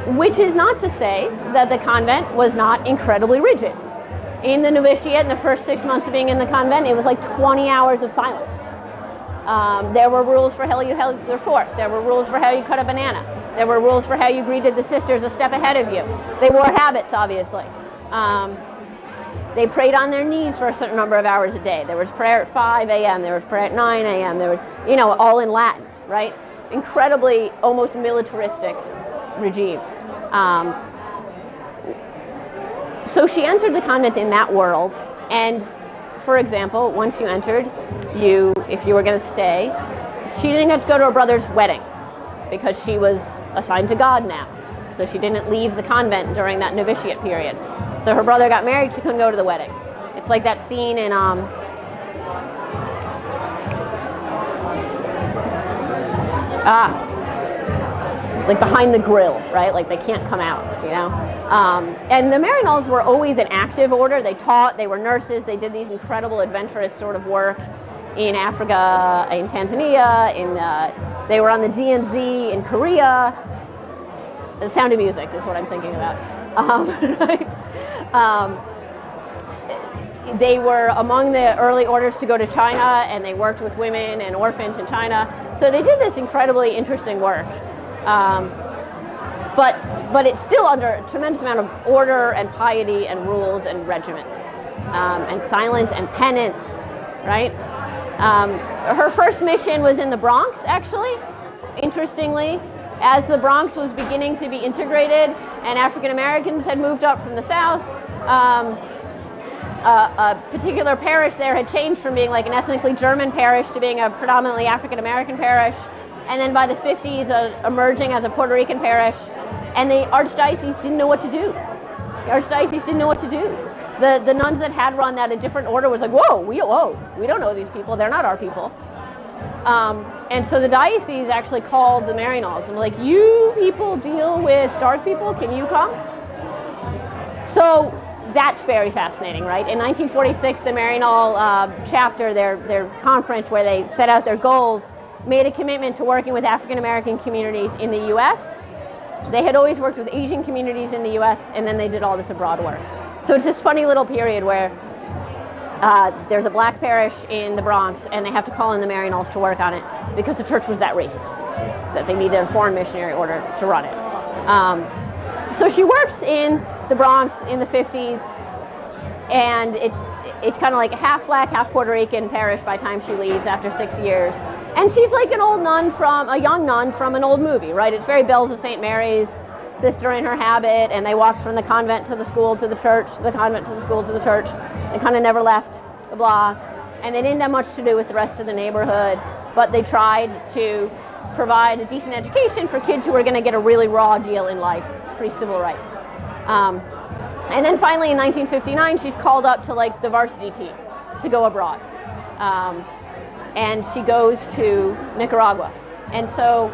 which is not to say that the convent was not incredibly rigid. In the novitiate, in the first 6 months of being in the convent, it was like 20 hours of silence. There were rules for how you held your fork. There were rules for how you cut a banana. There were rules for how you greeted the sisters a step ahead of you. They wore habits, obviously. They prayed on their knees for a certain number of hours a day. There was prayer at 5 a.m. There was prayer at 9 a.m. There was, all in Latin, right? Incredibly, almost militaristic regime. So she entered the convent in that world, and for example, once you entered, if you were going to stay, she didn't get to go to her brother's wedding because she was assigned to God now. So she didn't leave the convent during that novitiate period. So her brother got married, she couldn't go to the wedding. It's like that scene in like Behind the Grill, right? Like they can't come out, And the Maryknolls were always an active order. They taught, they were nurses, they did these incredible adventurous sort of work in Africa, in Tanzania, they were on the DMZ in Korea. The Sound of Music is what I'm thinking about. They were among the early orders to go to China, and they worked with women and orphans in China. So they did this incredibly interesting work. But it's still under a tremendous amount of order and piety and rules and regiment, and silence and penance, right? Her first mission was in the Bronx, actually, interestingly. As the Bronx was beginning to be integrated and African Americans had moved up from the South, a particular parish there had changed from being like an ethnically German parish to being a predominantly African American parish. And then by the 50s, emerging as a Puerto Rican parish. And the archdiocese didn't know what to do. The archdiocese didn't know what to do. The nuns that had run that a different order was like, whoa, we don't know these people. They're not our people. And so the diocese actually called the Maryknolls and were like, you people deal with dark people, can you come? So that's very fascinating, right? In 1946, the Maryknoll chapter, their conference where they set out their goals, made a commitment to working with African American communities in the U.S. They had always worked with Asian communities in the U.S., and then they did all this abroad work. So it's this funny little period where there's a black parish in the Bronx, and they have to call in the Maryknolls to work on it because the church was that racist, that they needed a foreign missionary order to run it. So she works in the Bronx in the 50s, and it's kind of like a half black, half Puerto Rican parish by the time she leaves after 6 years. And she's like a young nun from an old movie, right? It's very Bells of St. Mary's, sister in her habit, and they walked from the convent to the school to the church, the convent to the school to the church. They kind of never left the block, and they didn't have much to do with the rest of the neighborhood, but they tried to provide a decent education for kids who were going to get a really raw deal in life, pre-civil rights. And then finally in 1959, she's called up to like the varsity team to go abroad. And she goes to Nicaragua. And so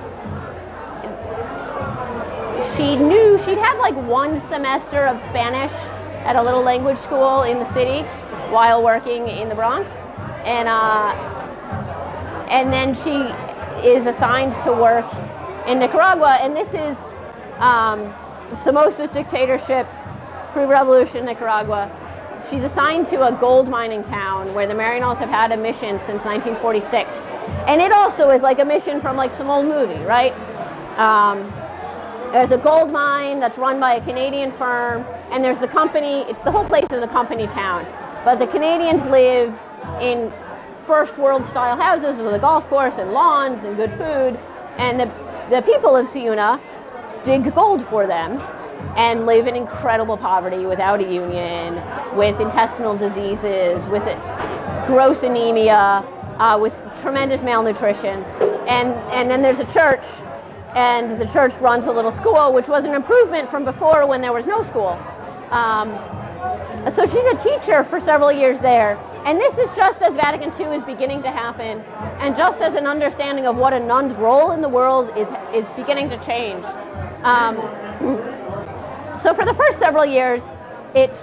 she knew she'd had like 1 semester of Spanish at a little language school in the city while working in the Bronx. And then she is assigned to work in Nicaragua. And this is Somoza's dictatorship, pre-revolution Nicaragua. She's assigned to a gold mining town where the Maryknolls have had a mission since 1946. And it also is like a mission from like some old movie, right? There's a gold mine that's run by a Canadian firm, and there's the company, the whole place is a company town. But the Canadians live in first world style houses with a golf course and lawns and good food. And the people of Ciuna dig gold for them and live in incredible poverty without a union, with intestinal diseases, with gross anemia, with tremendous malnutrition. And then there's a church, and the church runs a little school, which was an improvement from before when there was no school. So she's a teacher for several years there. And this is just as Vatican II is beginning to happen, and just as an understanding of what a nun's role in the world is beginning to change. So for the first several years, it's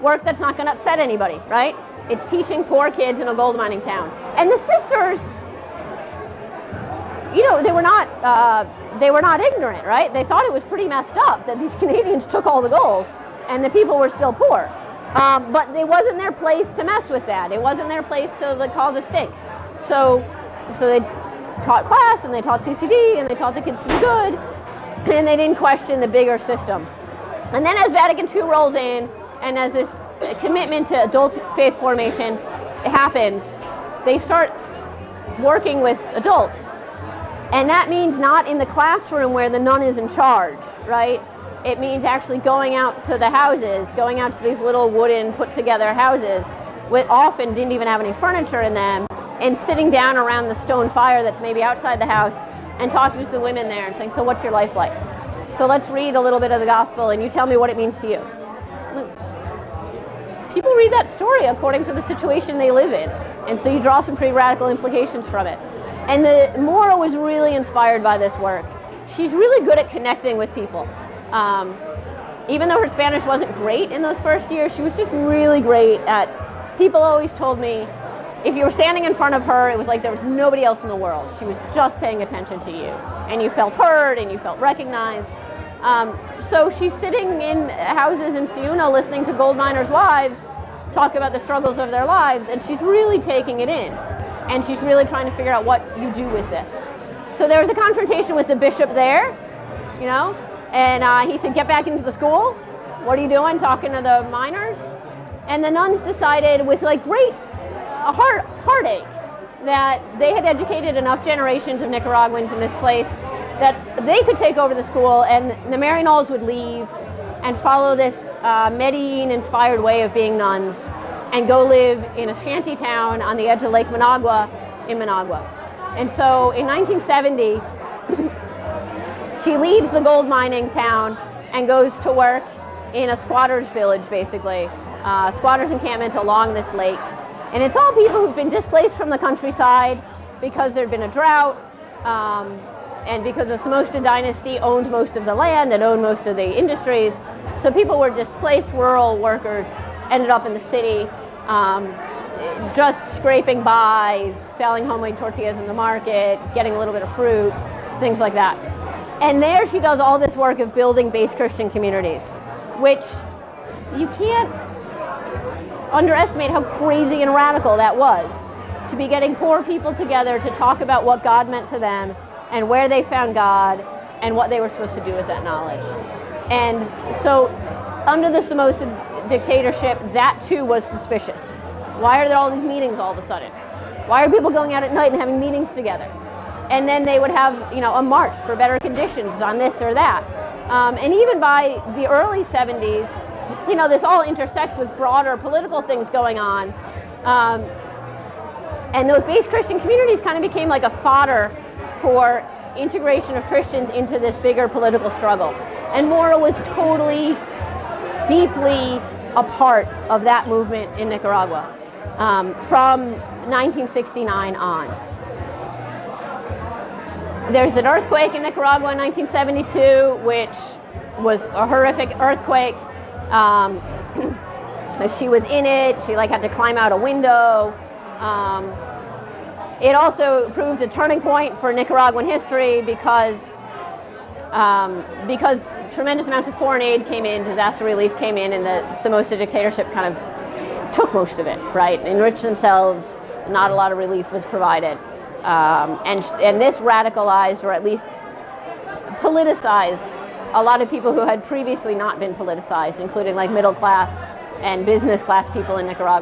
work that's not going to upset anybody, right? It's teaching poor kids in a gold mining town. And the sisters, they were not ignorant, right? They thought it was pretty messed up that these Canadians took all the gold and the people were still poor. But it wasn't their place to mess with that. It wasn't their place to cause a stink. So they taught class, and they taught CCD, and they taught the kids to be good, and they didn't question the bigger system. And then as Vatican II rolls in, and as this commitment to adult faith formation happens, they start working with adults. And that means not in the classroom where the nun is in charge, right? It means actually going out to the houses, going out to these little wooden put-together houses, which often didn't even have any furniture in them, and sitting down around the stone fire that's maybe outside the house and talking to the women there and saying, so what's your life like? So let's read a little bit of the gospel and you tell me what it means to you. People read that story according to the situation they live in, and so you draw some pretty radical implications from it. And Maura was really inspired by this work. She's really good at connecting with people. Even though her Spanish wasn't great in those first years, she was just really great at, people always told me, if you were standing in front of her, it was like there was nobody else in the world. She was just paying attention to you. And you felt heard, and you felt recognized. So she's sitting in houses in Siuna listening to gold miners' wives talk about the struggles of their lives, and she's really taking it in. And she's really trying to figure out what you do with this. So there was a confrontation with the bishop there, and he said, get back into the school. What are you doing? Talking to the miners? And the nuns decided with great heartache that they had educated enough generations of Nicaraguans in this place that they could take over the school, and the Maryknolls would leave and follow this Medellin-inspired way of being nuns and go live in a shanty town on the edge of Lake Managua in Managua. And so in 1970, she leaves the gold mining town and goes to work in a squatter's village, basically, squatters' encampment along this lake. And it's all people who've been displaced from the countryside because there'd been a drought, and because the Somoza dynasty owned most of the land and owned most of the industries. So people were displaced rural workers, ended up in the city, just scraping by, selling homemade tortillas in the market, getting a little bit of fruit, things like that. And there she does all this work of building base Christian communities, which you can't underestimate how crazy and radical that was, to be getting poor people together to talk about what God meant to them and where they found God and what they were supposed to do with that knowledge. And so under the Somoza dictatorship, that too was suspicious. Why are there all these meetings all of a sudden? Why are people going out at night and having meetings together? And then they would have, a march for better conditions on this or that. And even by the early 70s, this all intersects with broader political things going on. And those base Christian communities kind of became like a fodder for integration of Christians into this bigger political struggle. And Maura was totally, deeply a part of that movement in Nicaragua from 1969 on. There's an earthquake in Nicaragua in 1972, which was a horrific earthquake. She was in it. She had to climb out a window. It also proved a turning point for Nicaraguan history because tremendous amounts of foreign aid came in, disaster relief came in, and the Somoza dictatorship kind of took most of it, right? Enriched themselves. Not a lot of relief was provided. And this radicalized, or at least politicized, a lot of people who had previously not been politicized, including middle class and business class people in Nicaragua.